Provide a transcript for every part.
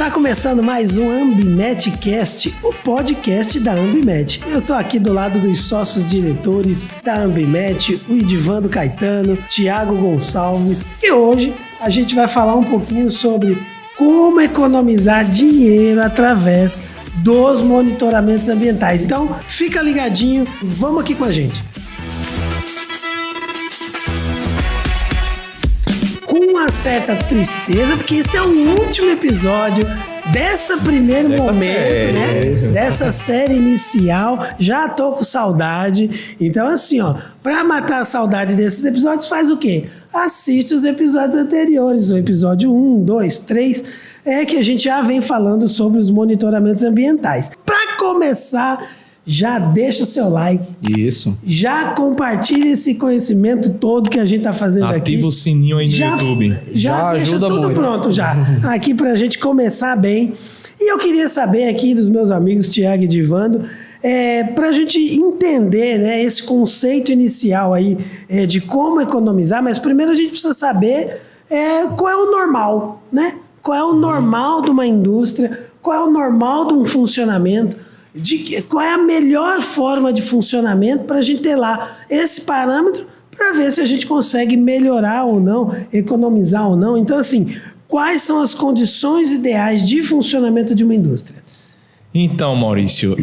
Tá começando mais um AmbiMetCast, o podcast da Ambimet. Eu tô aqui do lado dos sócios diretores da Ambimet, o Edivando Caetano, Thiago Gonçalves, e hoje a gente vai falar um pouquinho sobre como economizar dinheiro através dos monitoramentos ambientais. Então, fica ligadinho, vamos aqui com a gente. Com uma certa tristeza, porque esse é o último episódio dessa primeiro momento, série, né? Dessa série inicial. Já tô com saudade. Então, assim, ó, pra matar a saudade desses episódios, faz o quê? Assiste os episódios anteriores, o episódio 1, 2, 3, que a gente já vem falando sobre os monitoramentos ambientais. Pra começar, já deixa o seu like. Isso. Já compartilha esse conhecimento todo que a gente tá fazendo aqui. Ativa o sininho aí no YouTube. Já deixa ajuda tudo muito. Pronto já. Aqui pra gente começar bem. E eu queria saber aqui dos meus amigos Thiago e Edivando, pra gente entender, né, esse conceito inicial aí de como economizar, mas primeiro a gente precisa saber qual é o normal, né? Qual é o normal de uma indústria, qual é o normal de um funcionamento, qual é a melhor forma de funcionamento para a gente ter lá esse parâmetro para ver se a gente consegue melhorar ou não, economizar ou não. Então, assim, quais são as condições ideais de funcionamento de uma indústria? Então, Maurício,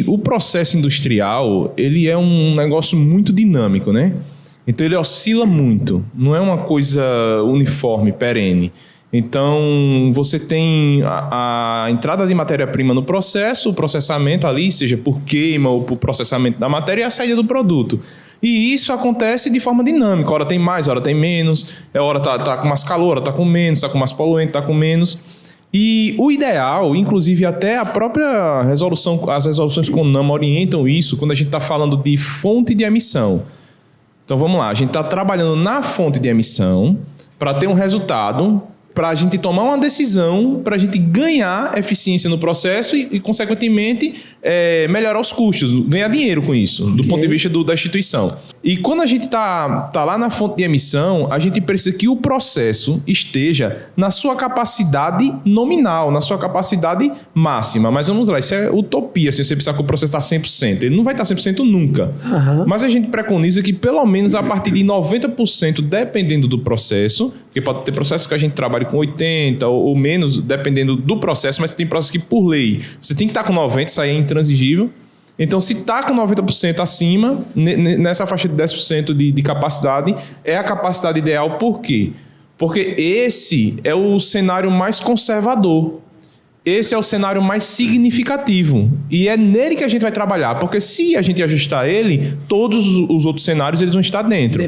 o processo industrial, ele é um negócio muito dinâmico, né? Então, ele oscila muito, não é uma coisa uniforme, perene. Então, você tem a entrada de matéria-prima no processo, o processamento ali, seja por queima ou por processamento da matéria, e a saída do produto. E isso acontece de forma dinâmica. Hora tem mais, hora tem menos, hora tá com mais calor, hora tá com menos, tá com mais poluente, tá com menos. E o ideal, inclusive até a própria resolução, as resoluções CONAMA orientam isso quando a gente está falando de fonte de emissão. Então, vamos lá, a gente está trabalhando na fonte de emissão para ter um resultado, para a gente tomar uma decisão, para a gente ganhar eficiência no processo e consequentemente, melhorar os custos, ganhar dinheiro com isso, do ponto de vista da instituição. E quando a gente tá lá na fonte de emissão, a gente precisa que o processo esteja na sua capacidade nominal, na sua capacidade máxima. Mas vamos lá, isso é utopia, se você pensar que o processo está 100%. Ele não vai estar 100% nunca. Uhum. Mas a gente preconiza que pelo menos a partir de 90%, dependendo do processo, porque pode ter processos que a gente trabalha com 80% ou menos, dependendo do processo, mas tem processos que por lei você tem que estar com 90%, isso aí é intransigível. Então, se está com 90% acima, nessa faixa de 10% de capacidade, é a capacidade ideal. Por quê? Porque esse é o cenário mais conservador. Esse é o cenário mais significativo. E é nele que a gente vai trabalhar. Porque se a gente ajustar ele, todos os outros cenários eles vão estar dentro.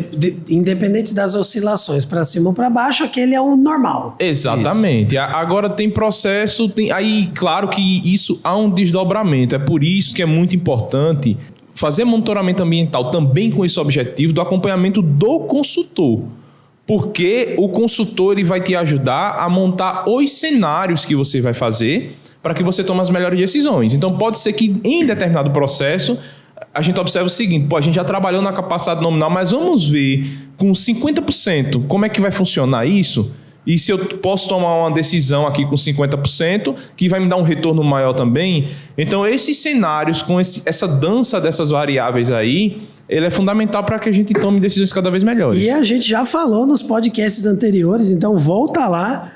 Independente das oscilações, para cima ou para baixo, aquele é o normal. Exatamente. Isso. Agora tem processo... Aí, claro que isso há um desdobramento. É por isso que é muito importante fazer monitoramento ambiental também com esse objetivo do acompanhamento do consultor. Porque o consultor ele vai te ajudar a montar os cenários que você vai fazer para que você tome as melhores decisões. Então, pode ser que em determinado processo a gente observe o seguinte, a gente já trabalhou na capacidade nominal, mas vamos ver com 50% como é que vai funcionar isso e se eu posso tomar uma decisão aqui com 50% que vai me dar um retorno maior também. Então, esses cenários com essa dança dessas variáveis aí, ele é fundamental para que a gente tome decisões cada vez melhores. E a gente já falou nos podcasts anteriores, então volta lá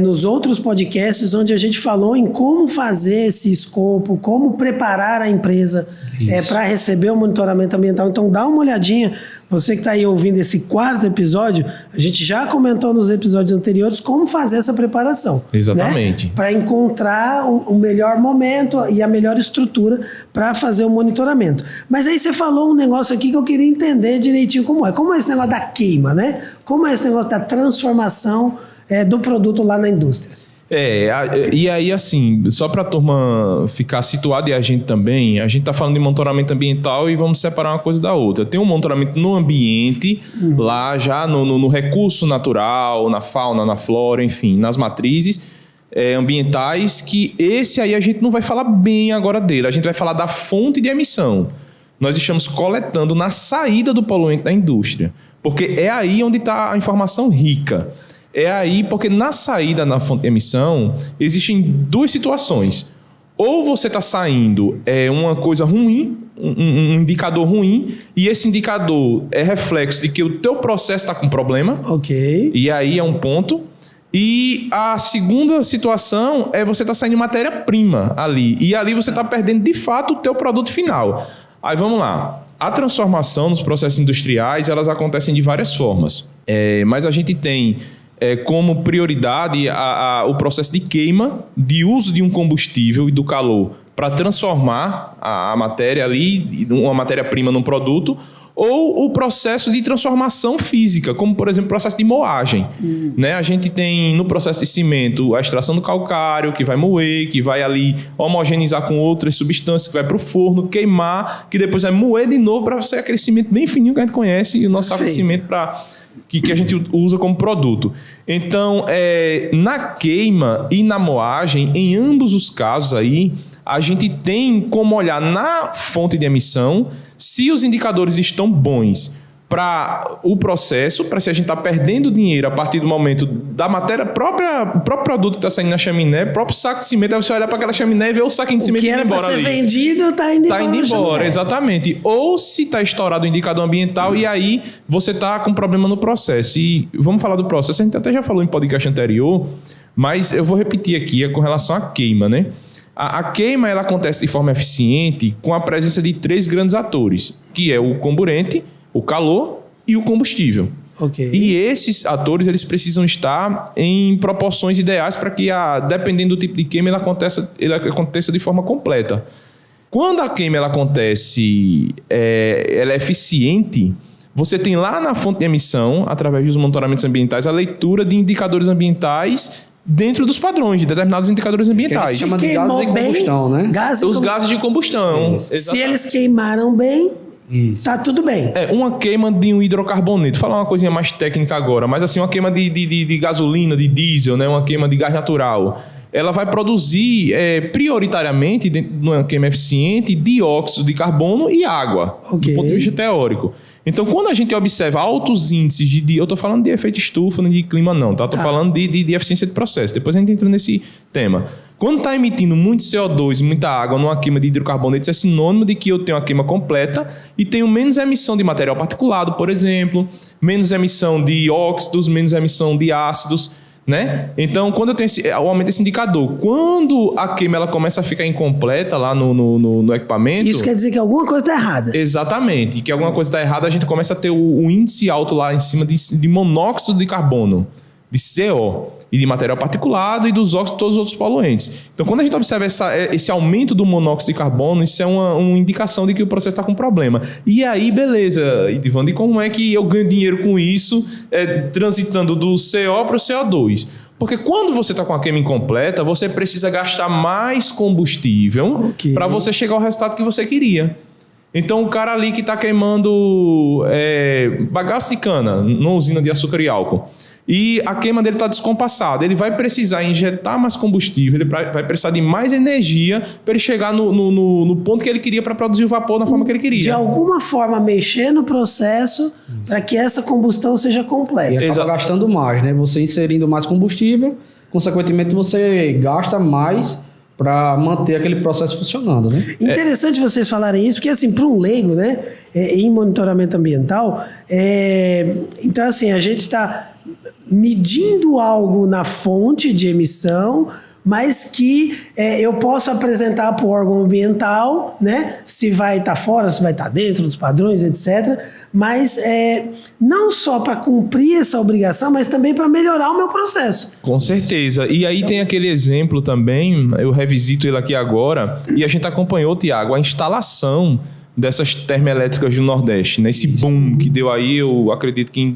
nos outros podcasts onde a gente falou em como fazer esse escopo, como preparar a empresa para receber o monitoramento ambiental. Então dá uma olhadinha, você que está aí ouvindo esse 4º episódio, a gente já comentou nos episódios anteriores como fazer essa preparação. Exatamente. Né? Para encontrar o melhor momento e a melhor estrutura para fazer o monitoramento. Mas aí você falou um negócio aqui que eu queria entender direitinho como é. Como é esse negócio da queima, né? Como é esse negócio da transformação do produto lá na indústria? E aí assim, só para a turma ficar situada e a gente também, a gente está falando de monitoramento ambiental e vamos separar uma coisa da outra. Tem um monitoramento no ambiente, lá já no recurso natural, na fauna, na flora, enfim, nas matrizes ambientais, que esse aí a gente não vai falar bem agora dele, a gente vai falar da fonte de emissão. Nós estamos coletando na saída do poluente da indústria, porque é aí onde está a informação rica. É aí, porque na saída na fonte de emissão, existem duas situações. Ou você está saindo uma coisa ruim, um indicador ruim, e esse indicador é reflexo de que o teu processo está com problema. Ok. E aí é um ponto. E a segunda situação é você está saindo matéria-prima ali. E ali você está perdendo, de fato, o teu produto final. Aí vamos lá. A transformação nos processos industriais, elas acontecem de várias formas. Mas a gente tem como prioridade o processo de queima, de uso de um combustível e do calor para transformar a matéria ali, uma matéria-prima num produto, ou o processo de transformação física, como, por exemplo, o processo de moagem. Né? A gente tem, no processo de cimento, a extração do calcário, que vai moer, que vai ali homogeneizar com outras substâncias, que vai para o forno, queimar, que depois vai moer de novo para ser aquele cimento bem fininho que a gente conhece, e o nosso saco de cimento que a gente usa como produto. Então, na queima e na moagem, em ambos os casos aí, a gente tem como olhar na fonte de emissão se os indicadores estão bons para o processo, para se a gente está perdendo dinheiro a partir do momento da matéria própria, o próprio produto que está saindo na chaminé, o próprio saco de cimento, aí você olhar para aquela chaminé e ver o saquinho de cimento indo embora ali. O que era para ser vendido está indo embora. Está indo embora, exatamente. Ou se está estourado o indicador ambiental e aí você está com problema no processo. E vamos falar do processo, a gente até já falou em podcast anterior, mas eu vou repetir aqui com relação à queima, né? A queima ela acontece de forma eficiente com a presença de 3 grandes atores, que é o comburente, o calor e o combustível. Okay. E esses atores eles precisam estar em proporções ideais para que, dependendo do tipo de queima, ele aconteça de forma completa. Quando a queima ela acontece, ela é eficiente, você tem lá na fonte de emissão, através dos monitoramentos ambientais, a leitura de indicadores ambientais dentro dos padrões, de determinados indicadores ambientais. Que chama de gases de combustão, né? Os gases de combustão. Se eles queimaram bem, tá tudo bem. Uma queima de um hidrocarboneto. Vou falar uma coisinha mais técnica agora, mas assim, uma queima de gasolina, de diesel, né? Uma queima de gás natural. Ela vai produzir, prioritariamente, dentro de uma queima eficiente, dióxido de carbono e água, do ponto de vista teórico. Então, quando a gente observa altos índices eu estou falando de efeito estufa, não de clima não, tá? Estou falando de eficiência de processo. Depois a gente entra nesse tema. Quando está emitindo muito CO2 e muita água numa queima de hidrocarbonetos, é sinônimo de que eu tenho uma queima completa e tenho menos emissão de material particulado, por exemplo, menos emissão de óxidos, menos emissão de ácidos, né? Então, quando eu tenho eu aumento esse indicador, quando a queima ela começa a ficar incompleta lá no equipamento... Isso quer dizer que alguma coisa está errada. Exatamente. Que alguma coisa está errada, a gente começa a ter o índice alto lá em cima de monóxido de carbono, de CO, e de material particulado e dos óxidos e todos os outros poluentes. Então, quando a gente observa esse aumento do monóxido de carbono, isso é uma indicação de que o processo está com problema. E aí, beleza, Edivando, e como é que eu ganho dinheiro com isso, transitando do CO para o CO2? Porque quando você está com a queima incompleta, você precisa gastar mais combustível para você chegar ao resultado que você queria. Então, o cara ali que está queimando bagaço de cana numa usina de açúcar e álcool, e a queima dele está descompassada, ele vai precisar injetar mais combustível, ele vai precisar de mais energia para ele chegar no ponto que ele queria para produzir o vapor da forma que ele queria. De alguma forma mexer no processo para que essa combustão seja completa. E acaba gastando mais, né? Você inserindo mais combustível, consequentemente você gasta mais para manter aquele processo funcionando, né? Interessante vocês falarem isso, porque assim, para um leigo, né, em monitoramento ambiental, então assim, a gente está medindo algo na fonte de emissão, mas que eu posso apresentar para o órgão ambiental, né, se vai estar fora, se vai estar dentro dos padrões, etc. Mas não só para cumprir essa obrigação, mas também para melhorar o meu processo. Com certeza. E aí tem aquele exemplo também, eu revisito ele aqui agora, e a gente acompanhou, Tiago, a instalação dessas termoelétricas do Nordeste, né? Esse boom que deu aí, eu acredito que em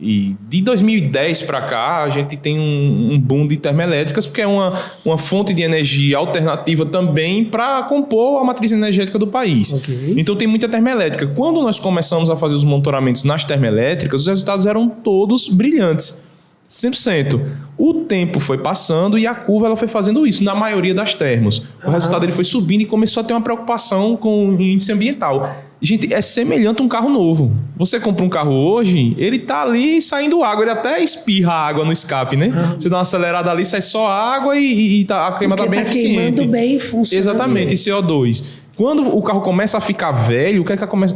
de 2010 para cá, a gente tem um boom de termoelétricas, porque é uma fonte de energia alternativa também para compor a matriz energética do país. Então tem muita termoelétrica. Quando nós começamos a fazer os monitoramentos nas termoelétricas, os resultados eram todos brilhantes, 100%. O tempo foi passando e a curva ela foi fazendo isso na maioria das termos. O resultado ele foi subindo e começou a ter uma preocupação com o índice ambiental. Gente, é semelhante a um carro novo. Você compra um carro hoje, ele tá ali saindo água, ele até espirra água no escape, né? Você dá uma acelerada ali, sai só água e a queima tá bem eficiente. Queimando bem, funciona. Exatamente, e CO2. Quando o carro começa a ficar velho, o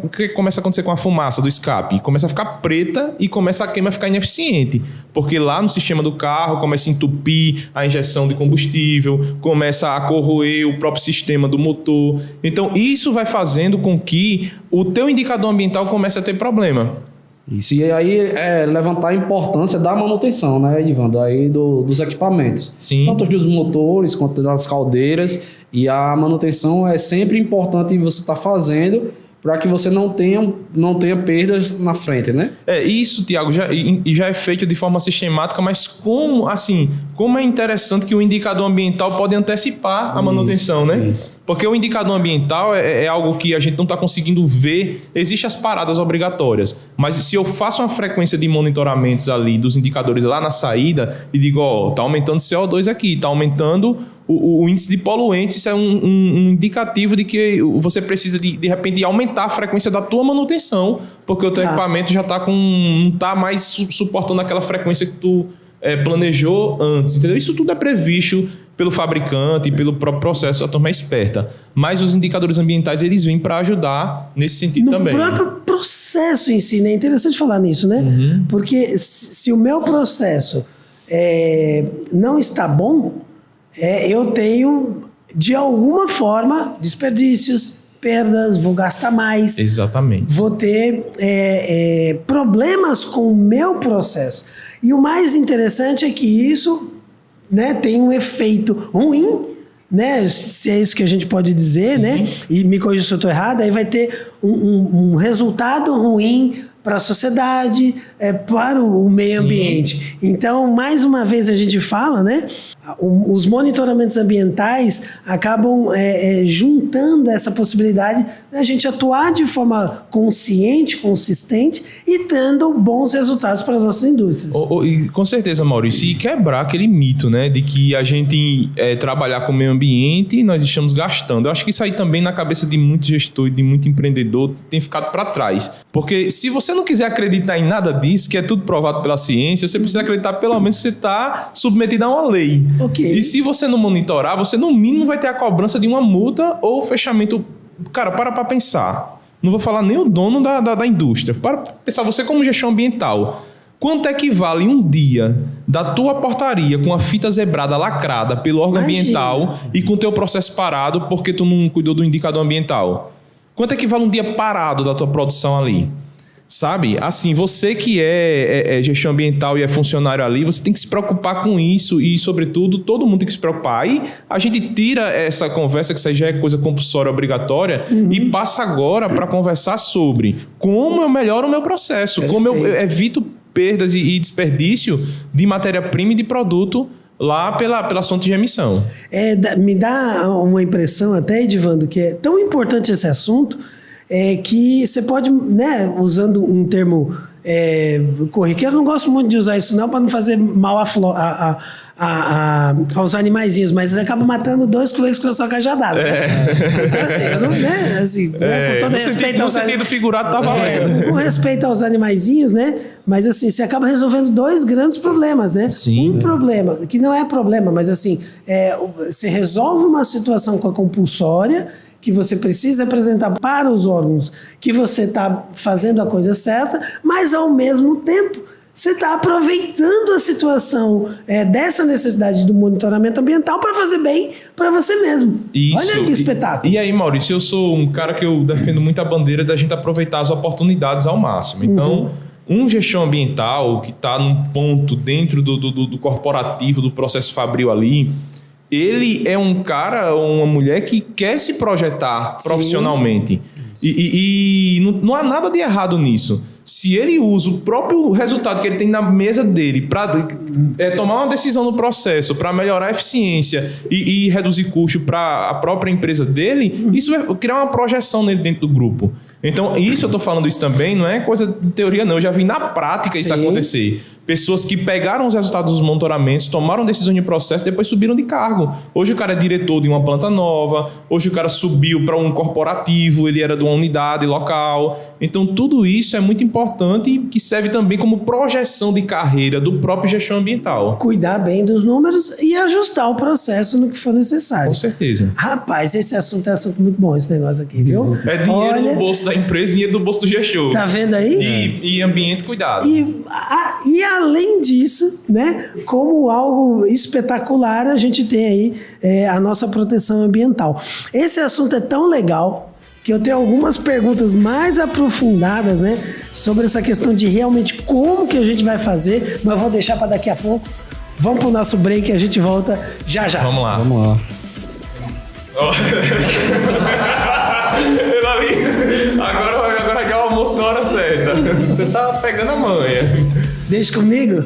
que começa a acontecer com a fumaça do escape? Começa a ficar preta e começa a queima a ficar ineficiente. Porque lá no sistema do carro começa a entupir a injeção de combustível, começa a corroer o próprio sistema do motor. Então, isso vai fazendo com que o teu indicador ambiental comece a ter problema. Isso, e aí levantar a importância da manutenção, né, Ivandro, aí dos equipamentos. Sim. Tanto dos motores quanto das caldeiras, e a manutenção é sempre importante você estar fazendo para que você não tenha perdas na frente, né? Isso, Tiago, já é feito de forma sistemática, mas como é interessante que o indicador ambiental pode antecipar a manutenção, né? Isso. Porque o indicador ambiental é algo que a gente não está conseguindo ver. Existem as paradas obrigatórias, mas se eu faço uma frequência de monitoramentos ali dos indicadores lá na saída e digo, tá aumentando CO2 aqui, tá aumentando o índice de poluentes, isso é um indicativo de que você precisa de repente aumentar a frequência da tua manutenção, porque o teu equipamento já não está mais suportando aquela frequência que tu planejou antes, entendeu? Isso tudo é previsto pelo fabricante e pelo próprio processo, a turma é esperta. Mas os indicadores ambientais, eles vêm para ajudar nesse sentido também. No próprio processo em si, né? É interessante falar nisso, né? Porque se o meu processo não está bom, eu tenho, de alguma forma, desperdícios, perdas, vou gastar mais. Exatamente. Vou ter problemas com o meu processo. E o mais interessante é que isso, né, tem um efeito ruim, né, se é isso que a gente pode dizer, né, e me corrija se eu estou errado, aí vai ter um resultado ruim para a sociedade, para o meio ambiente. Então, mais uma vez a gente fala, né, os monitoramentos ambientais acabam juntando essa possibilidade da gente atuar de forma consciente, consistente e dando bons resultados para as nossas indústrias. E com certeza, Maurício, e quebrar aquele mito, né, de que a gente trabalhar com o meio ambiente e nós estamos gastando. Eu acho que isso aí também na cabeça de muito gestor e de muito empreendedor tem ficado para trás. Porque se você não quiser acreditar em nada disso, que é tudo provado pela ciência, você precisa acreditar pelo menos que você está submetido a uma lei. Okay. E se você não monitorar, você no mínimo vai ter a cobrança de uma multa ou fechamento. Cara, para pensar. Não vou falar nem o dono da indústria. Para pensar, você como gestão ambiental, quanto é que vale um dia da tua portaria com a fita zebrada lacrada pelo órgão ambiental e com o teu processo parado porque tu não cuidou do indicador ambiental? Quanto é que vale um dia parado da tua produção ali? Sabe? Assim, você que é gestão ambiental e é funcionário ali, você tem que se preocupar com isso e, sobretudo, todo mundo tem que se preocupar. Aí a gente tira essa conversa, que isso já é coisa compulsória, obrigatória, e passa agora para conversar sobre como eu melhoro o meu processo, como eu evito perdas e desperdício de matéria-prima e de produto lá pela fonte de emissão. Me dá uma impressão até, Edivando, que é tão importante esse assunto, que você pode, né, usando um termo corriqueiro, eu não gosto muito de usar isso não, para não fazer mal aos animaizinhos, mas acaba matando 2 coelhos com a sua cajadada. Então, assim, eu não, com todo respeito no sentido figurado, tá valendo. Com respeito aos animaizinhos, né? Mas assim, você acaba resolvendo 2 grandes problemas, né? Sim. Problema, que não é problema, mas assim, você resolve uma situação com a compulsória, que você precisa apresentar para os órgãos que você está fazendo a coisa certa, mas ao mesmo tempo você está aproveitando a situação dessa necessidade do monitoramento ambiental para fazer bem para você mesmo. Isso. Olha que espetáculo. E aí, Maurício, eu sou um cara que eu defendo muito a bandeira da gente aproveitar as oportunidades ao máximo. Então, um gestão ambiental que está num ponto dentro do corporativo, do processo fabril ali, ele é um cara ou uma mulher que quer se projetar profissionalmente. E não há nada de errado nisso. Se ele usa o próprio resultado que ele tem na mesa dele para tomar uma decisão no processo, para melhorar a eficiência e reduzir custo para a própria empresa dele, isso vai criar uma projeção nele dentro do grupo. Então, eu estou falando isso também, não é coisa de teoria não, eu já vi na prática isso acontecer. pessoas que pegaram os resultados dos monitoramentos, tomaram decisões de processo e depois subiram de cargo. Hoje o cara é diretor de uma planta nova, hoje o cara subiu para um corporativo, ele era de uma unidade local. Então tudo isso é muito importante e que serve também como projeção de carreira do próprio gestão ambiental. Cuidar bem dos números e ajustar o processo no que for necessário. Com certeza. Rapaz, esse assunto é assunto muito bom, esse negócio aqui, viu? É dinheiro no bolso da empresa, dinheiro do bolso do gestor. Tá vendo aí? E ambiente, cuidado. E além disso, né, como algo espetacular, a gente tem aí a nossa proteção ambiental. Esse assunto é tão legal que eu tenho algumas perguntas mais aprofundadas, né, sobre essa questão de realmente como que a gente vai fazer, mas eu vou deixar para daqui a pouco. Vamos pro nosso break e a gente volta já já. Vamos lá. Agora que é o almoço na hora certa. Você tá pegando a manha. Deixa comigo.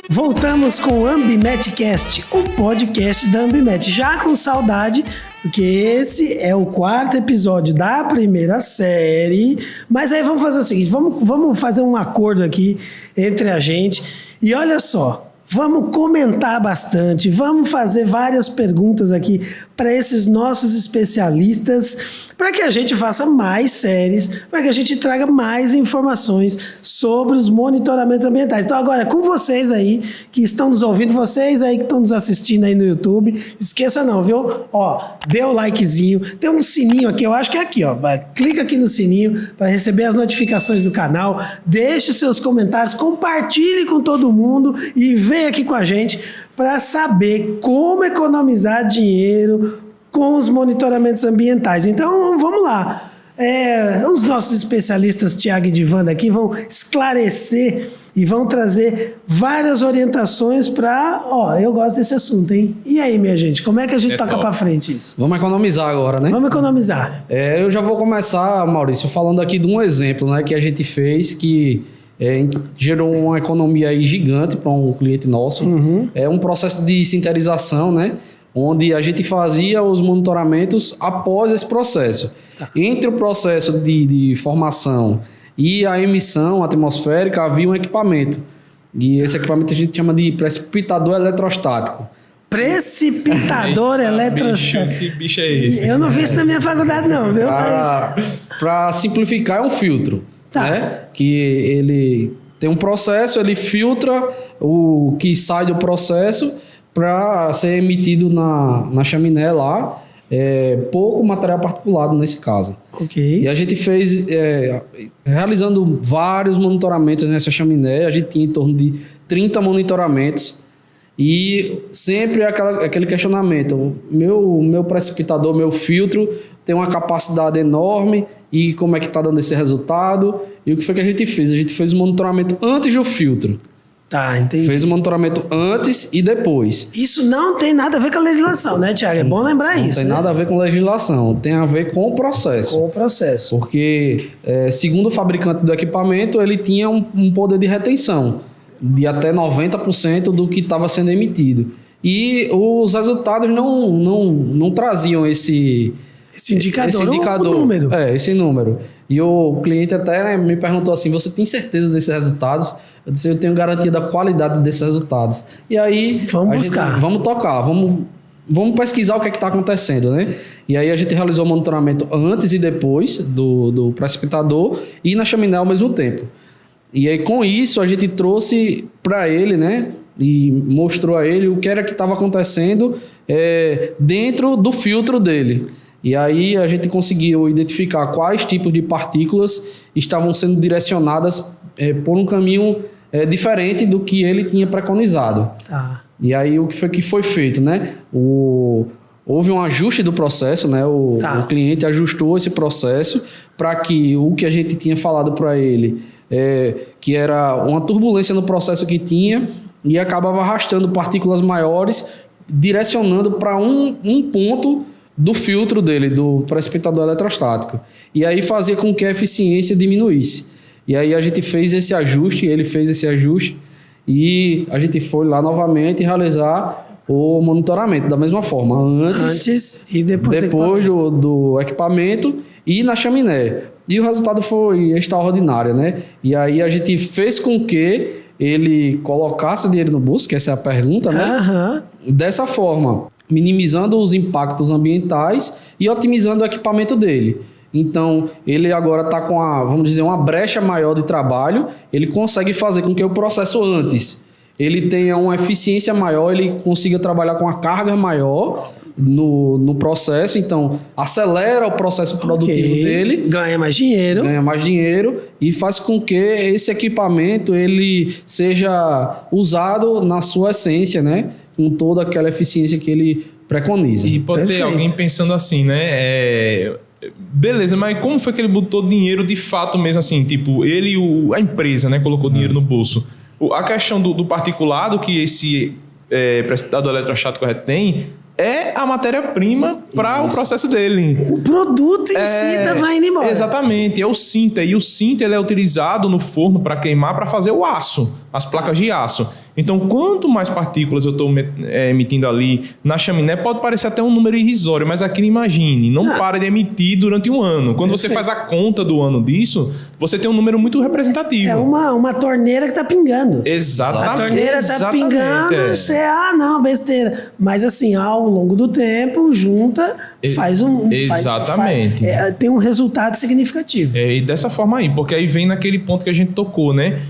Voltamos com o AmbiMetCast, o podcast da Ambimet. Já com saudade, porque esse é o 4º episódio da primeira série. Mas aí vamos fazer o seguinte, vamos fazer um acordo aqui entre a gente. E olha só, vamos comentar bastante, vamos fazer várias perguntas aqui para esses nossos especialistas, para que a gente faça mais séries, para que a gente traga mais informações sobre os monitoramentos ambientais. Então agora, com vocês aí, que estão nos ouvindo, vocês aí que estão nos assistindo aí no YouTube, esqueça não, viu? Ó, dê o likezinho, tem um sininho aqui, eu acho que é aqui, ó, clica aqui no sininho para receber as notificações do canal, deixe os seus comentários, compartilhe com todo mundo e vem aqui com a gente para saber como economizar dinheiro com os monitoramentos ambientais. Então, vamos lá. Os nossos especialistas, Tiago e Divanda, aqui vão esclarecer e vão trazer várias orientações para... eu gosto desse assunto, hein? E aí, minha gente, como é que a gente toca para frente isso? Vamos economizar agora, né? Vamos economizar. Eu já vou começar, Maurício, falando aqui de um exemplo, né, que a gente fez que... gerou uma economia aí gigante para um cliente nosso. É um processo de sinterização, né? Onde a gente fazia os monitoramentos após esse processo. Tá. Entre o processo de formação e a emissão atmosférica havia um equipamento. E esse equipamento a gente chama de precipitador eletrostático. Precipitador eletrostático. Que bicho é esse? Eu não vi isso na minha faculdade não, viu? Para simplificar, é um filtro. Tá. Né? Que ele tem um processo, ele filtra o que sai do processo para ser emitido na chaminé lá, pouco material particulado nesse caso. Ok. E a gente fez, realizando vários monitoramentos nessa chaminé, a gente tinha em torno de 30 monitoramentos e sempre aquele questionamento, meu precipitador, meu filtro tem uma capacidade enorme e como é que está dando esse resultado. E o que foi que a gente fez? A gente fez o monitoramento antes do filtro. Tá, entendi. Fez o monitoramento antes e depois. Isso não tem nada a ver com a legislação, né, Tiago? É bom lembrar isso. Não tem né? nada a ver com legislação, tem a ver com o processo. Com o processo. Porque, segundo o fabricante do equipamento, ele tinha um poder de retenção de até 90% do que estava sendo emitido. E os resultados não traziam esse indicador, o número. Esse número. E o cliente até me perguntou assim, você tem certeza desses resultados? Eu disse, eu tenho garantia da qualidade desses resultados. E aí... Vamos buscar. Vamos tocar, vamos pesquisar o que está acontecendo, né? E aí a gente realizou o monitoramento antes e depois do precipitador e na chaminé ao mesmo tempo. E aí com isso a gente trouxe para ele, né? E mostrou a ele o que era que estava acontecendo dentro do filtro dele. E aí a gente conseguiu identificar quais tipos de partículas estavam sendo direcionadas por um caminho diferente do que ele tinha preconizado. Tá. E aí o que foi feito, né? Houve um ajuste do processo, né? O cliente ajustou esse processo para que o que a gente tinha falado para ele, que era uma turbulência no processo que tinha e acabava arrastando partículas maiores, direcionando para um ponto do filtro dele, do precipitador eletrostático. E aí fazia com que a eficiência diminuísse. E aí a gente fez esse ajuste, ele fez esse ajuste, e a gente foi lá novamente realizar o monitoramento da mesma forma. Antes e depois do equipamento e na chaminé. E o resultado foi extraordinário, né? E aí a gente fez com que ele colocasse o dinheiro no bolso, que essa é a pergunta, né? Dessa forma, minimizando os impactos ambientais e otimizando o equipamento dele. Então, ele agora está com, vamos dizer, uma brecha maior de trabalho, ele consegue fazer com que o processo antes ele tenha uma eficiência maior, ele consiga trabalhar com uma carga maior no processo, então acelera o processo produtivo dele, ganha mais dinheiro e faz com que esse equipamento ele seja usado na sua essência, né? Com toda aquela eficiência que ele preconiza. E pode ter alguém pensando assim, né? Beleza, mas como foi que ele botou dinheiro de fato mesmo assim? Tipo, ele e a empresa, né? Colocou dinheiro no bolso. A questão do particulado que esse precipitador eletrostático tem é a matéria-prima para o processo dele. O produto em si vai indo embora. Exatamente, é o sinter. E o sinter ele é utilizado no forno para queimar, para fazer o aço, as placas de aço. Então, quanto mais partículas eu estou emitindo ali na chaminé, pode parecer até um número irrisório, mas aqui imagine, não para de emitir durante um ano. Quando você faz a conta do ano disso, você tem um número muito representativo. É uma torneira que está pingando. Exatamente. A torneira está pingando, você, não, besteira. Mas assim, ao longo do tempo, junta, faz Exatamente. Tem um resultado significativo. E dessa forma aí, porque aí vem naquele ponto que a gente tocou, né?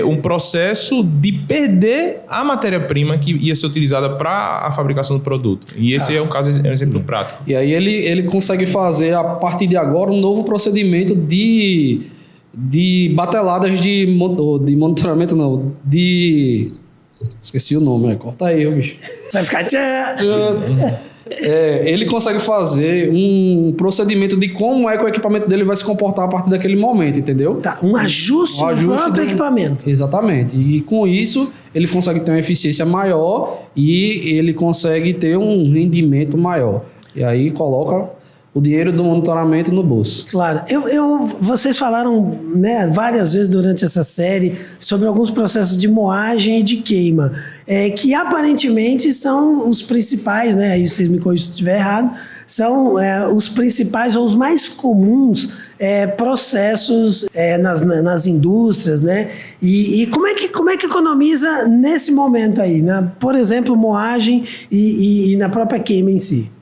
Um processo de perder a matéria-prima que ia ser utilizada para a fabricação do produto. E esse é um exemplo prático. E aí ele consegue fazer, a partir de agora, um novo procedimento de bateladas de monitoramento, não, esqueci o nome, corta aí, bicho. Vai ficar ele consegue fazer um procedimento de como é que o equipamento dele vai se comportar a partir daquele momento, entendeu? Tá, um ajuste do próprio equipamento. Exatamente. E com isso, ele consegue ter uma eficiência maior e ele consegue ter um rendimento maior. E aí coloca o dinheiro do monitoramento no bolso. Claro. Vocês falaram, né, várias vezes durante essa série sobre alguns processos de moagem e de queima, que aparentemente são os principais, né, aí vocês me corrigem se eu estiver errado, são os principais ou os mais comuns processos nas indústrias, né? E como é que economiza nesse momento aí, né? Por exemplo, moagem e na própria queima em si?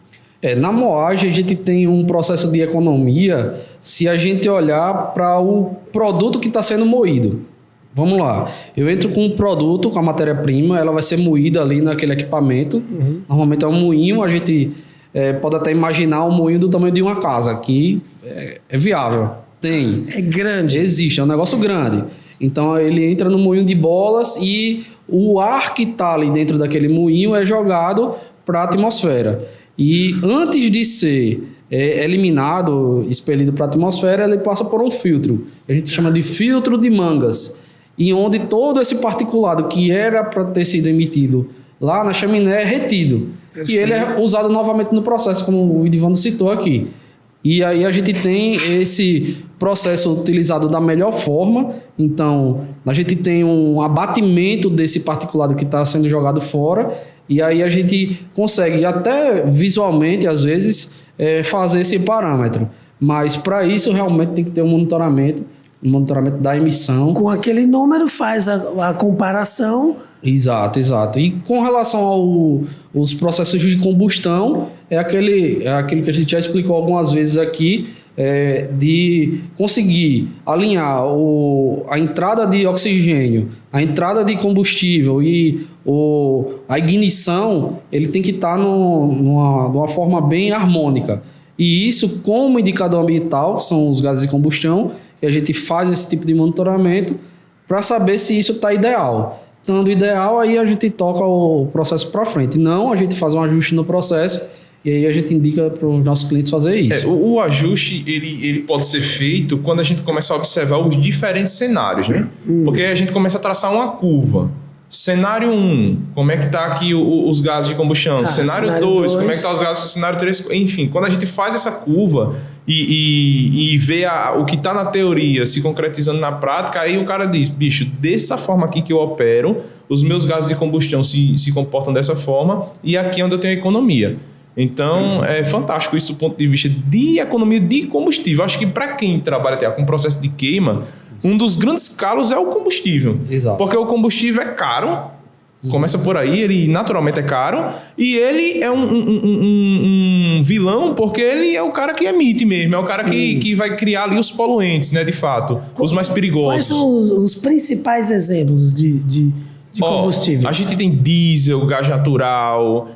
Na moagem, a gente tem um processo de economia se a gente olhar para o produto que está sendo moído. Vamos lá. Eu entro com um produto, com a matéria-prima, ela vai ser moída ali naquele equipamento. Uhum. Normalmente é um moinho, a gente pode até imaginar um moinho do tamanho de uma casa, que é viável. Tem. É grande. Existe, é um negócio grande. Então, ele entra no moinho de bolas e o ar que está ali dentro daquele moinho é jogado para a atmosfera. E antes de ser eliminado, expelido para a atmosfera, ele passa por um filtro. A gente chama de filtro de mangas. E onde todo esse particulado que era para ter sido emitido lá na chaminé é retido. Perfeito. E ele é usado novamente no processo, como o Edivando citou aqui. E aí a gente tem esse processo utilizado da melhor forma. Então, a gente tem um abatimento desse particulado que está sendo jogado fora. E aí a gente consegue até visualmente, às vezes, fazer esse parâmetro. Mas para isso realmente tem que ter um monitoramento da emissão. Com aquele número faz a comparação. Exato. E com relação aos processos de combustão, é aquilo que a gente já explicou algumas vezes aqui, de conseguir alinhar a entrada de oxigênio, a entrada de combustível e a ignição, ele tem que estar numa forma bem harmônica. E isso, como indicador ambiental, que são os gases de combustão, que a gente faz esse tipo de monitoramento para saber se isso está ideal. Estando ideal, aí a gente toca o processo para frente. Não, a gente faz um ajuste no processo e aí a gente indica para os nossos clientes fazer isso. O ajuste ele pode ser feito quando a gente começa a observar os diferentes cenários, né? Porque a gente começa a traçar uma curva. Cenário 1, como é que está aqui os gases de combustão? Cenário 2, como é que está os gases? Cenário 3, enfim, quando a gente faz essa curva e vê o que está na teoria se concretizando na prática, aí o cara diz, bicho, dessa forma aqui que eu opero, os meus gases de combustão se comportam dessa forma e aqui é onde eu tenho economia. Então, é fantástico isso do ponto de vista de economia de combustível. Acho que para quem trabalha até com processo de queima, um dos grandes calos é o combustível. Exato. Porque o combustível é caro, começa por aí, ele naturalmente é caro, e ele é um vilão porque ele é o cara que emite mesmo, é o cara que vai criar ali os poluentes, né, de fato, os mais perigosos. Quais são os principais exemplos de combustíveis? A gente tem diesel, gás natural,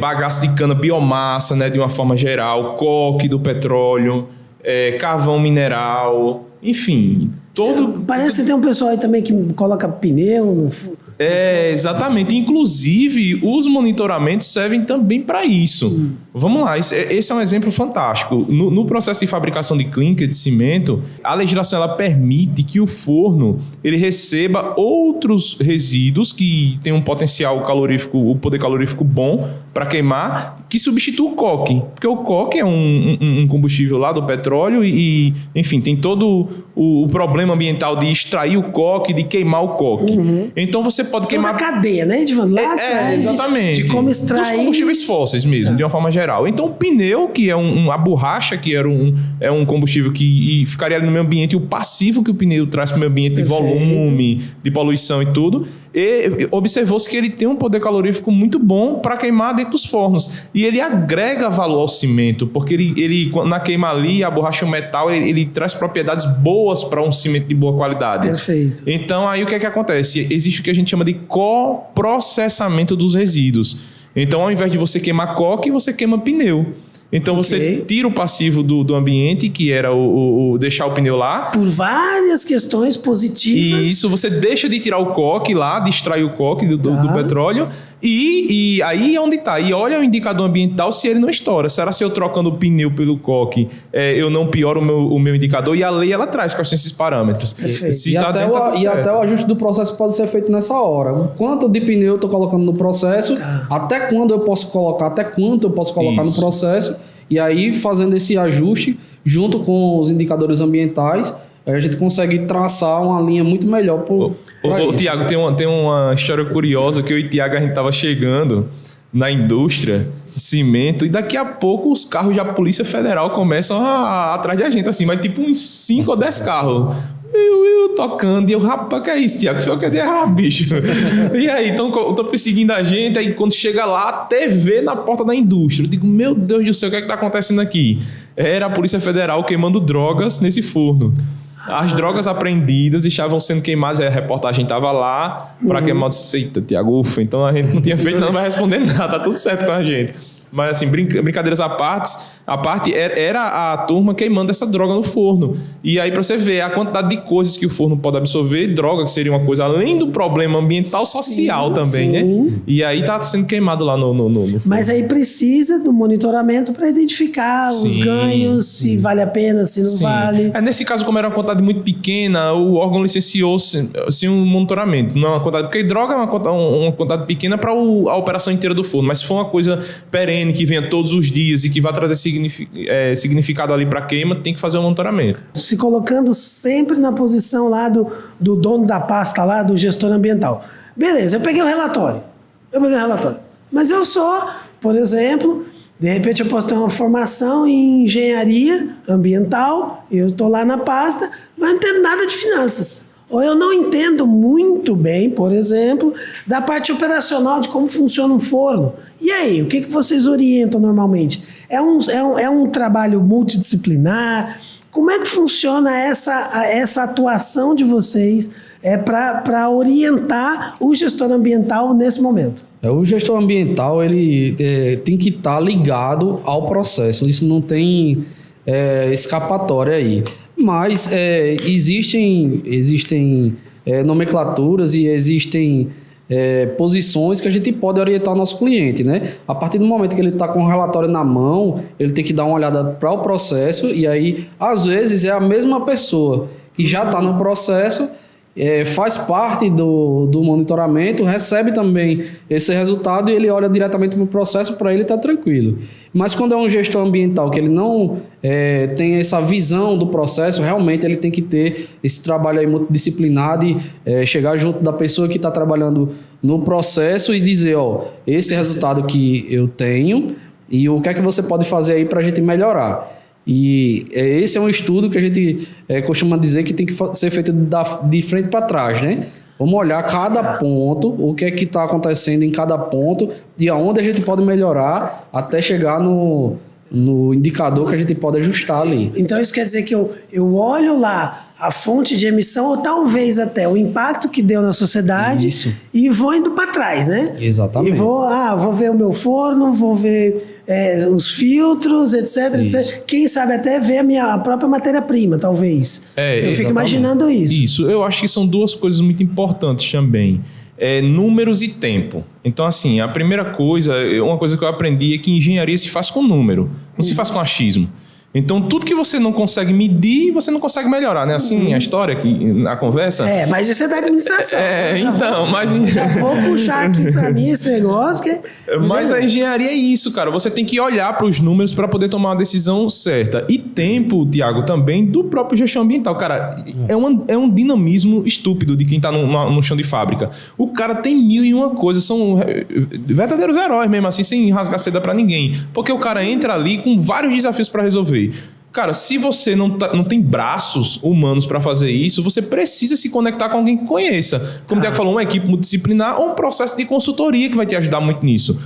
bagaço de cana, biomassa, né, de uma forma geral, coque do petróleo, carvão mineral, enfim, todo... Parece que tem um pessoal aí também que coloca pneu no... Exatamente. Inclusive, os monitoramentos servem também para isso. Vamos lá, esse é um exemplo fantástico. No processo de fabricação de clinker, de cimento, a legislação ela permite que o forno ele receba outros resíduos que têm um potencial calorífico, o poder calorífico bom para queimar, que substitui o coque. Porque o coque é um combustível lá do petróleo e, enfim, tem todo o problema ambiental de extrair o coque, de queimar o coque. Então, você pode queimar... Toda a cadeia, né, Edivando? Lá atrás, exatamente. De como extrair... Dos combustíveis fósseis mesmo, de uma forma geral. Então, o pneu, que é a borracha, que é um combustível que ficaria ali no meio ambiente, e o passivo que o pneu traz para o meio ambiente, de volume, de poluição e tudo... E observou-se que ele tem um poder calorífico muito bom para queimar dentro dos fornos. E ele agrega valor ao cimento, porque ele na queima ali, a borracha e o metal, ele traz propriedades boas para um cimento de boa qualidade. Perfeito. Então, aí o que é que acontece? Existe o que a gente chama de coprocessamento dos resíduos. Então, ao invés de você queimar coque, você queima pneu. Então, você tira o passivo do ambiente, que era o deixar o pneu lá. Por várias questões positivas. E isso, você deixa de tirar o coque lá, de extrair o coque do petróleo. E aí é onde está. E olha o indicador ambiental se ele não estoura. Será se eu trocando o pneu pelo coque, eu não pioro o meu indicador? E a lei, ela traz quais são esses parâmetros. Perfeito. E até o ajuste do processo pode ser feito nessa hora. O quanto de pneu eu estou colocando no processo, até quando eu posso colocar, até quanto eu posso colocar no processo. E aí, fazendo esse ajuste, junto com os indicadores ambientais, a gente consegue traçar uma linha muito melhor para isso. Tiago, tem uma história curiosa que eu e o Tiago, a gente estava chegando na indústria de cimento e daqui a pouco os carros da Polícia Federal começam atrás da gente, assim, mas tipo uns 5 ou 10 carros. Eu tocando, e eu, rapaz, que é isso, Tiago? O senhor quer errar, bicho? E aí, então, estão perseguindo a gente, aí quando chega lá, a TV na porta da indústria. Eu digo, meu Deus do céu, o que é que está acontecendo aqui? Era a Polícia Federal queimando drogas nesse forno. As drogas apreendidas estavam sendo queimadas, aí a reportagem estava lá para queimar. Eu disse, eita, Tiago, ufa, então a gente não tinha feito nada, não vai responder nada, tá tudo certo com a gente. Mas assim, brincadeiras à parte, era a turma queimando essa droga no forno. E aí, para você ver a quantidade de coisas que o forno pode absorver, droga, que seria uma coisa além do problema ambiental, social também, né? E aí tá sendo queimado lá no forno. Mas aí precisa do monitoramento para identificar os ganhos, se vale a pena, se não vale. Nesse caso, como era uma quantidade muito pequena, o órgão licenciou sem um monitoramento. Não é uma quantidade, porque droga é uma quantidade pequena para a operação inteira do forno. Mas se for uma coisa perene, que venha todos os dias e que vai trazer significado ali para a queima, tem que fazer um monitoramento. Se colocando sempre na posição lá do dono da pasta lá, do gestor ambiental. Beleza, eu peguei o relatório. Mas eu sou, por exemplo, de repente eu posso ter uma formação em engenharia ambiental, eu estou lá na pasta, mas não entendo nada de finanças. Ou eu não entendo muito bem, por exemplo, da parte operacional de como funciona um forno. E aí, o que vocês orientam normalmente? É um trabalho multidisciplinar? Como é que funciona essa atuação de vocês para orientar o gestor ambiental nesse momento? O gestor ambiental ele tem que estar ligado ao processo. Isso não tem escapatória aí. Mas existem nomenclaturas e existem posições que a gente pode orientar o nosso cliente, né? A partir do momento que ele está com o relatório na mão, ele tem que dar uma olhada para o processo e aí, às vezes, é a mesma pessoa que já está no processo, faz parte do monitoramento, recebe também esse resultado e ele olha diretamente para o processo, para ele estar tranquilo. Mas quando é um gestor ambiental que ele não tem essa visão do processo, realmente ele tem que ter esse trabalho aí multidisciplinar de chegar junto da pessoa que está trabalhando no processo e dizer, esse resultado que eu tenho, e o que é que você pode fazer aí para a gente melhorar. E esse é um estudo que a gente costuma dizer que tem que ser feito de frente para trás, né? Vamos olhar cada ponto, o que é que está acontecendo em cada ponto e aonde a gente pode melhorar até chegar no indicador que a gente pode ajustar ali. Então isso quer dizer que eu olho lá a fonte de emissão ou talvez até o impacto que deu na sociedade e vou indo para trás, né? Exatamente. E vou ver o meu forno, vou ver os filtros, etc. Quem sabe até ver a própria matéria-prima, talvez. Eu fico imaginando isso. Isso, eu acho que são duas coisas muito importantes também. Números e tempo. Então, assim, a primeira coisa, uma coisa que eu aprendi é que engenharia se faz com número, não se faz com achismo. Então, tudo que você não consegue medir, você não consegue melhorar, né? Assim, a história aqui, a conversa... Mas isso é da administração. Já vou puxar aqui pra mim esse negócio. Mas a engenharia é isso, cara. Você tem que olhar para os números para poder tomar uma decisão certa. E tempo, Tiago, também do próprio gestão ambiental. Cara, é um dinamismo estúpido de quem tá no chão de fábrica. O cara tem 1001 coisas, são verdadeiros heróis mesmo, assim, sem rasgar seda para ninguém. Porque o cara entra ali com vários desafios para resolver. Cara, se você não tem braços humanos para fazer isso, você precisa se conectar com alguém que conheça. Como o Tiago falou, uma equipe multidisciplinar ou um processo de consultoria que vai te ajudar muito nisso.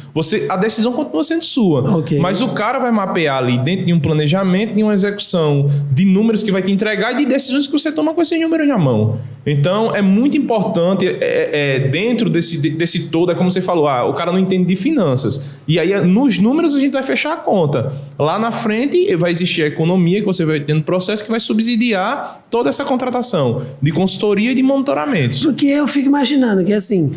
A decisão continua sendo sua. Mas o cara vai mapear ali dentro de um planejamento, de uma execução, de números que vai te entregar e de decisões que você toma com esses números na mão. Então, é muito importante, dentro desse todo, é como você falou, o cara não entende de finanças. E aí, nos números, a gente vai fechar a conta. Lá na frente, vai existir a economia que você vai ter no processo que vai subsidiar toda essa contratação de consultoria e de monitoramentos. Porque eu fico imaginando que, assim,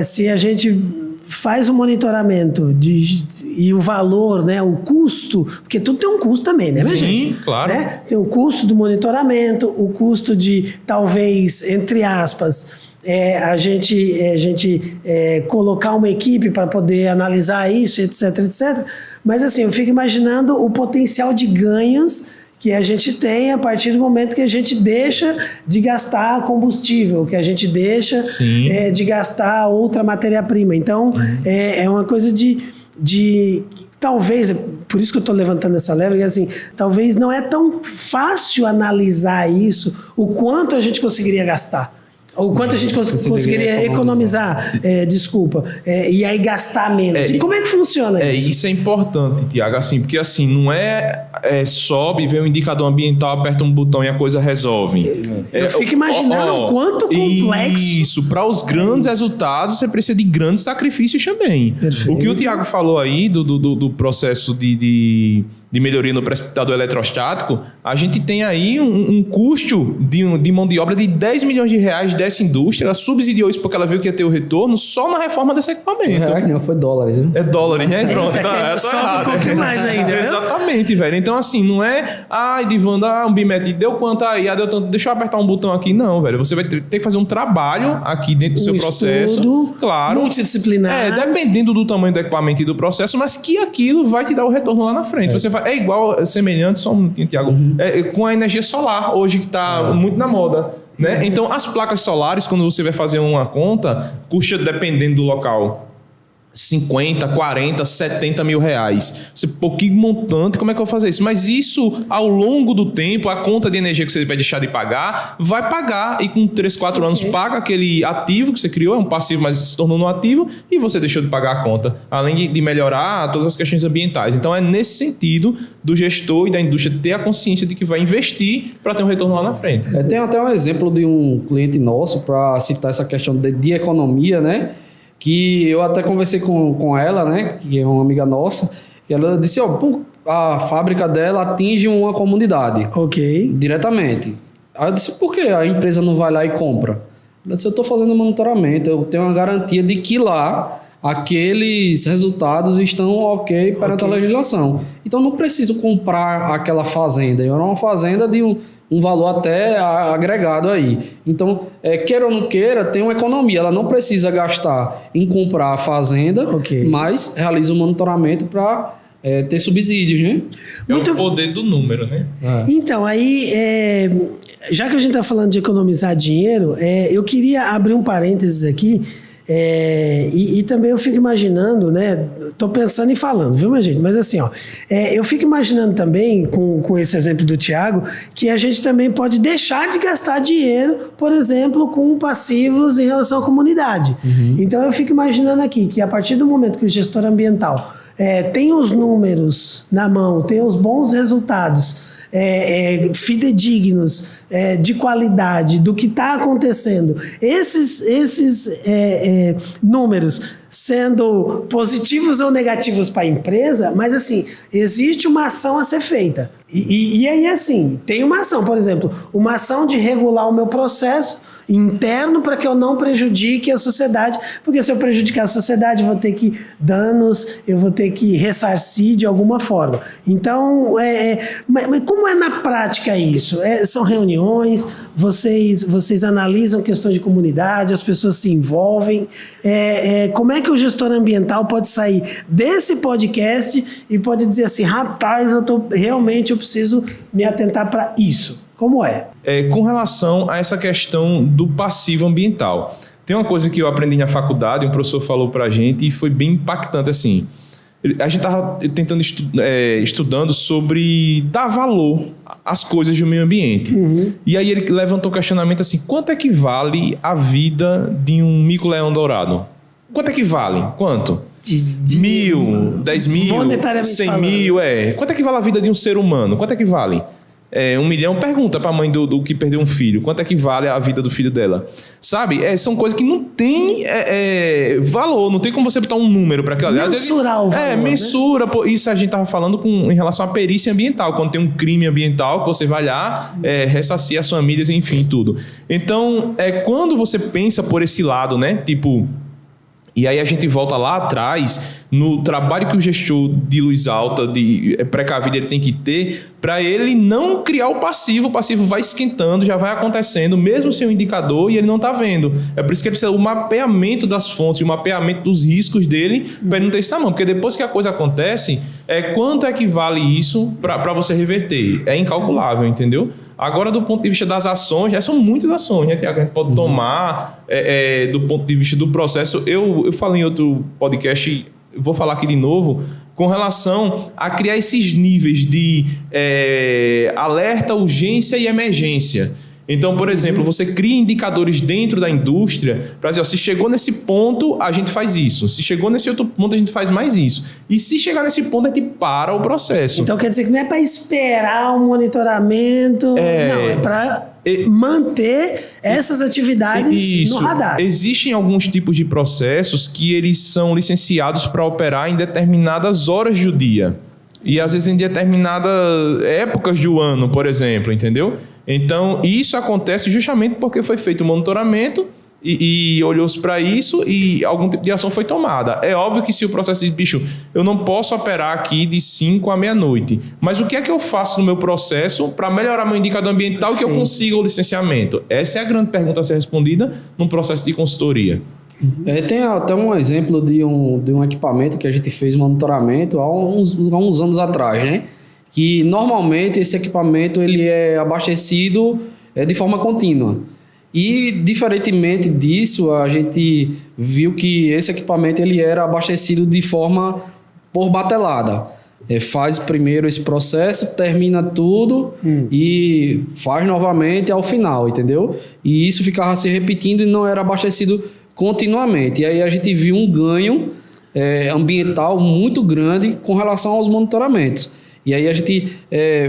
se a gente faz o monitoramento e o valor, né, o custo, porque tudo tem um custo também, né, minha gente? Sim, claro. Né? Tem o custo do monitoramento, o custo de, talvez, entre aspas, a gente colocar uma equipe para poder analisar isso, etc. Mas, assim, eu fico imaginando o potencial de ganhos que a gente tem a partir do momento que a gente deixa de gastar combustível, que a gente deixa de gastar outra matéria-prima. Então, é uma coisa de talvez, por isso que eu estou levantando essa leva, porque assim, talvez não é tão fácil analisar isso, o quanto a gente conseguiria gastar. O quanto a gente conseguiria economizar, e aí gastar menos. E como é que funciona isso? Isso é importante, Tiago, assim, porque assim, não sobe, vê um indicador ambiental, aperta um botão e a coisa resolve. Eu fico imaginando o quanto complexo. Isso, para os grandes resultados, você precisa de grandes sacrifícios também. Perfeito. O que o Tiago falou aí do processo de melhoria no precipitador eletrostático, a gente tem aí um custo de mão de obra de 10 milhões de reais dessa indústria. Ela subsidiou isso porque ela viu que ia ter o retorno só na reforma desse equipamento. Não, foi dólares. Viu? É dólares, né? Pronto. Só um pouquinho mais ainda. Exatamente, velho. Então, assim, não é... Divando, um BIMET deu quanto aí? Deu tanto. Deixa eu apertar um botão aqui. Não, velho. Você vai ter que fazer um trabalho aqui dentro do seu processo. Estudo, claro. Multidisciplinar. Dependendo do tamanho do equipamento e do processo, mas que aquilo vai te dar o retorno lá na frente. Você vai... É igual, semelhante, só um minutinho, Tiago, com a energia solar, hoje que está muito na moda. Né? Então, as placas solares, quando você vai fazer uma conta, custa, dependendo do local, 50, 40, 70 mil reais. Você, pouquinho montante, como é que eu vou fazer isso? Mas isso, ao longo do tempo, a conta de energia que você vai deixar de pagar, vai pagar. E com 3, 4 anos, paga aquele ativo que você criou, é um passivo, mas se tornou um ativo, e você deixou de pagar a conta. Além de melhorar todas as questões ambientais. Então, é nesse sentido do gestor e da indústria ter a consciência de que vai investir para ter um retorno lá na frente. Tem até um exemplo de um cliente nosso, para citar essa questão de economia, né? Que eu até conversei com ela, né, que é uma amiga nossa, e ela disse, a fábrica dela atinge uma comunidade. Diretamente. Aí eu disse, por que a empresa não vai lá e compra? Ela disse, eu estou fazendo monitoramento, eu tenho uma garantia de que lá aqueles resultados estão ok perante a legislação. Então não preciso comprar aquela fazenda, é uma fazenda de um valor até agregado aí. Então, queira ou não queira, tem uma economia. Ela não precisa gastar em comprar a fazenda, mas realiza um monitoramento para ter subsídios, né? O poder do número, né? Então, aí, já que a gente está falando de economizar dinheiro, eu queria abrir um parênteses aqui, E também eu fico imaginando, né? Tô pensando e falando, viu, minha gente? Mas assim, ó, eu fico imaginando também, com esse exemplo do Thiago, que a gente também pode deixar de gastar dinheiro, por exemplo, com passivos em relação à comunidade. Então eu fico imaginando aqui que a partir do momento que o gestor ambiental tem os números na mão, tem os bons resultados, fidedignos, de qualidade, do que está acontecendo. Esses números sendo positivos ou negativos para a empresa, mas assim, existe uma ação a ser feita. E aí, assim, tem uma ação, por exemplo, uma ação de regular o meu processo interno para que eu não prejudique a sociedade, porque se eu prejudicar a sociedade, eu vou ter que danos, eu vou ter que ressarcir de alguma forma. Então, mas como é na prática isso? São reuniões, vocês analisam questões de comunidade, as pessoas se envolvem. Como é que o gestor ambiental pode sair desse podcast e pode dizer assim, rapaz, eu preciso me atentar para isso? Como é? Com relação a essa questão do passivo ambiental. Tem uma coisa que eu aprendi na faculdade, um professor falou pra gente e foi bem impactante assim. A gente estava tentando estudando sobre dar valor às coisas do meio ambiente. E aí ele levantou o questionamento assim, quanto é que vale a vida de um mico-leão dourado? Quanto é que vale? Quanto? 1.000, 10.000, 100 mil, Quanto é que vale a vida de um ser humano? Quanto é que vale? 1 milhão, pergunta para a mãe do que perdeu um filho, quanto é que vale a vida do filho dela? Sabe? São coisas que não tem valor, não tem como você botar um número para aquilo. Mensurar o valor, mensura. Né? Pô, isso a gente estava falando em relação à perícia ambiental, quando tem um crime ambiental, que você vai lá, ressarcir as famílias, enfim, tudo. Então, quando você pensa por esse lado, né? Tipo... E aí a gente volta lá atrás no trabalho que o gestor de luz alta, de precavida, ele tem que ter para ele não criar o passivo vai esquentando, já vai acontecendo, mesmo sem o indicador, e ele não está vendo. É por isso que ele precisa do mapeamento das fontes, o mapeamento dos riscos dele, para ele não ter isso na mão. Porque depois que a coisa acontece, quanto é que vale isso para você reverter? É incalculável, entendeu? Agora, do ponto de vista das ações, já são muitas ações, né, Tiago? A gente pode tomar do ponto de vista do processo. Eu falei em outro podcast, vou falar aqui de novo, com relação a criar esses níveis de alerta, urgência e emergência. Então, por exemplo, você cria indicadores dentro da indústria para dizer, se chegou nesse ponto, a gente faz isso. Se chegou nesse outro ponto, a gente faz mais isso. E se chegar nesse ponto, a gente para o processo. Então, quer dizer que não é para esperar o monitoramento, não, é para manter essas atividades no radar. Existem alguns tipos de processos que eles são licenciados para operar em determinadas horas do dia. E às vezes em determinadas épocas do ano, por exemplo, entendeu? Então, isso acontece justamente porque foi feito o monitoramento e olhou-se para isso e algum tipo de ação foi tomada. É óbvio que se o processo diz, bicho, eu não posso operar aqui de 5 à meia-noite, mas o que é que eu faço no meu processo para melhorar meu indicador ambiental que eu consiga o licenciamento? Essa é a grande pergunta a ser respondida num processo de consultoria. Tem até um exemplo de um equipamento que a gente fez monitoramento há uns anos atrás, né? Que normalmente esse equipamento ele é abastecido de forma contínua. E, diferentemente disso, a gente viu que esse equipamento ele era abastecido de forma por batelada. Faz primeiro esse processo, termina tudo e faz novamente ao final, entendeu? E isso ficava se repetindo e não era abastecido continuamente. E aí a gente viu um ganho ambiental muito grande com relação aos monitoramentos. E aí a gente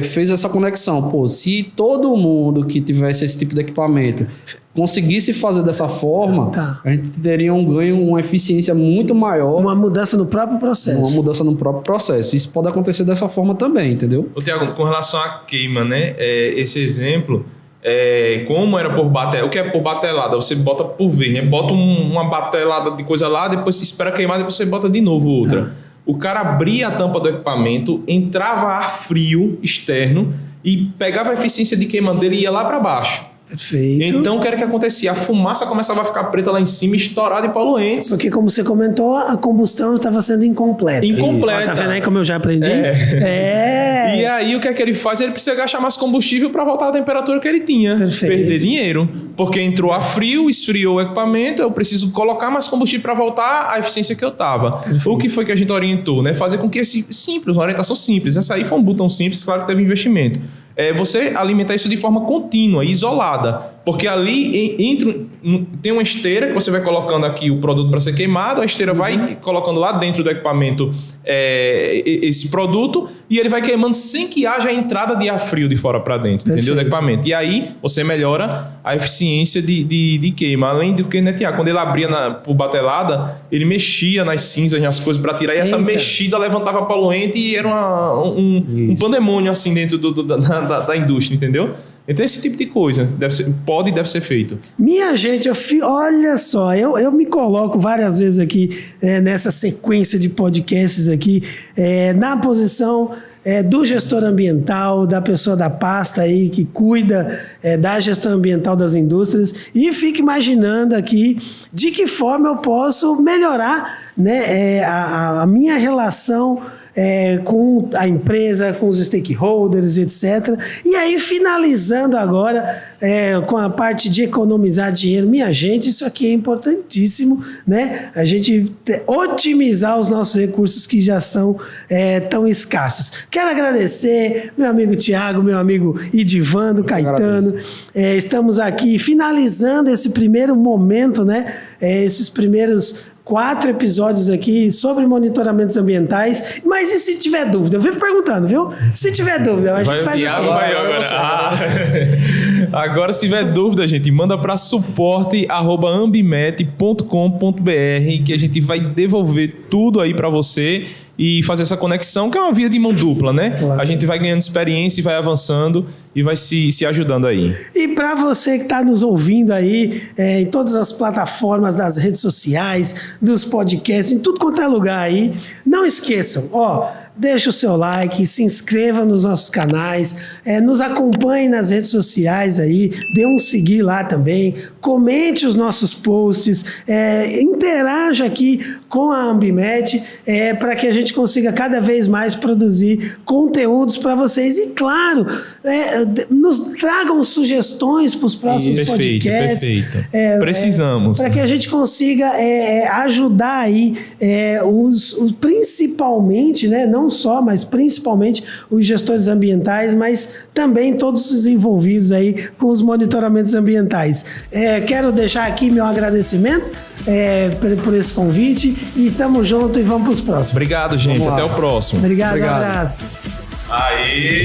fez essa conexão. Pô, se todo mundo que tivesse esse tipo de equipamento conseguisse fazer dessa forma, a gente teria um ganho, uma eficiência muito maior. Uma mudança no próprio processo. Isso pode acontecer dessa forma também, entendeu? Ô, Tiago, com relação à queima, né? Esse exemplo, como era por batelada, o que é por batelada? Você bota por vez, né? Bota uma batelada de coisa lá, depois você espera queimar, depois você bota de novo outra. O cara abria a tampa do equipamento, entrava ar frio externo e pegava a eficiência de queima dele e ia lá para baixo. Perfeito. Então, o que era que acontecia? A fumaça começava a ficar preta lá em cima, estourada em poluentes. Porque, como você comentou, a combustão estava sendo incompleta. Incompleta. Tá vendo aí como eu já aprendi? E aí, o que é que ele faz? Ele precisa gastar mais combustível para voltar à temperatura que ele tinha. Perfeito. Perder dinheiro. Porque entrou a frio, esfriou o equipamento, eu preciso colocar mais combustível para voltar à eficiência que eu estava. O que foi que a gente orientou? Né? Fazer com que esse simples, uma orientação simples. Essa aí foi um botão simples, claro que teve investimento. Você alimentar isso de forma contínua, isolada. Porque ali tem uma esteira que você vai colocando aqui o produto para ser queimado, a esteira vai colocando lá dentro do equipamento esse produto e ele vai queimando sem que haja a entrada de ar frio de fora para dentro, entendeu? Do equipamento. E aí você melhora a eficiência de queima. Além do que, né, Tiago? Quando ele abria por batelada, ele mexia nas cinzas, nas coisas para tirar, e essa mexida levantava poluente e era um pandemônio assim dentro da indústria, entendeu? Então esse tipo de coisa deve ser feito. Minha gente, olha só, eu me coloco várias vezes aqui nessa sequência de podcasts aqui na posição do gestor ambiental, da pessoa da pasta aí que cuida da gestão ambiental das indústrias, e fico imaginando aqui de que forma eu posso melhorar, né, a minha relação com a empresa, com os stakeholders, etc. E aí, finalizando agora com a parte de economizar dinheiro. Minha gente, isso aqui é importantíssimo, né? A gente otimizar os nossos recursos que já estão tão escassos. Quero agradecer meu amigo Tiago, meu amigo Idivando, Caetano. Estamos aqui finalizando esse primeiro momento, né? Esses primeiros 4 episódios aqui sobre monitoramentos ambientais. Mas e se tiver dúvida? Eu vivo perguntando, viu? Se tiver dúvida, a gente faz Agora, se tiver dúvida, gente, manda para suporte@ambimet.com.br que a gente vai devolver tudo aí para você e fazer essa conexão, que é uma via de mão dupla, né? Claro. A gente vai ganhando experiência e vai avançando e vai se ajudando aí. E para você que está nos ouvindo aí em todas as plataformas das redes sociais, dos podcasts, em tudo quanto é lugar aí, não esqueçam, deixa o seu like, se inscreva nos nossos canais, nos acompanhe nas redes sociais aí, dê um seguir lá também, comente os nossos posts, interaja aqui com a Ambimet para que a gente consiga cada vez mais produzir conteúdos para vocês. E claro, nos tragam sugestões para os próximos podcasts. Perfeito. Precisamos. Para que a gente consiga ajudar aí principalmente, né, não só, mas principalmente os gestores ambientais, mas também todos os envolvidos aí com os monitoramentos ambientais. Quero deixar aqui meu agradecimento por esse convite e tamo junto e vamos para os próximos. Obrigado, gente. Até o próximo. Obrigado. Um abraço. Aê!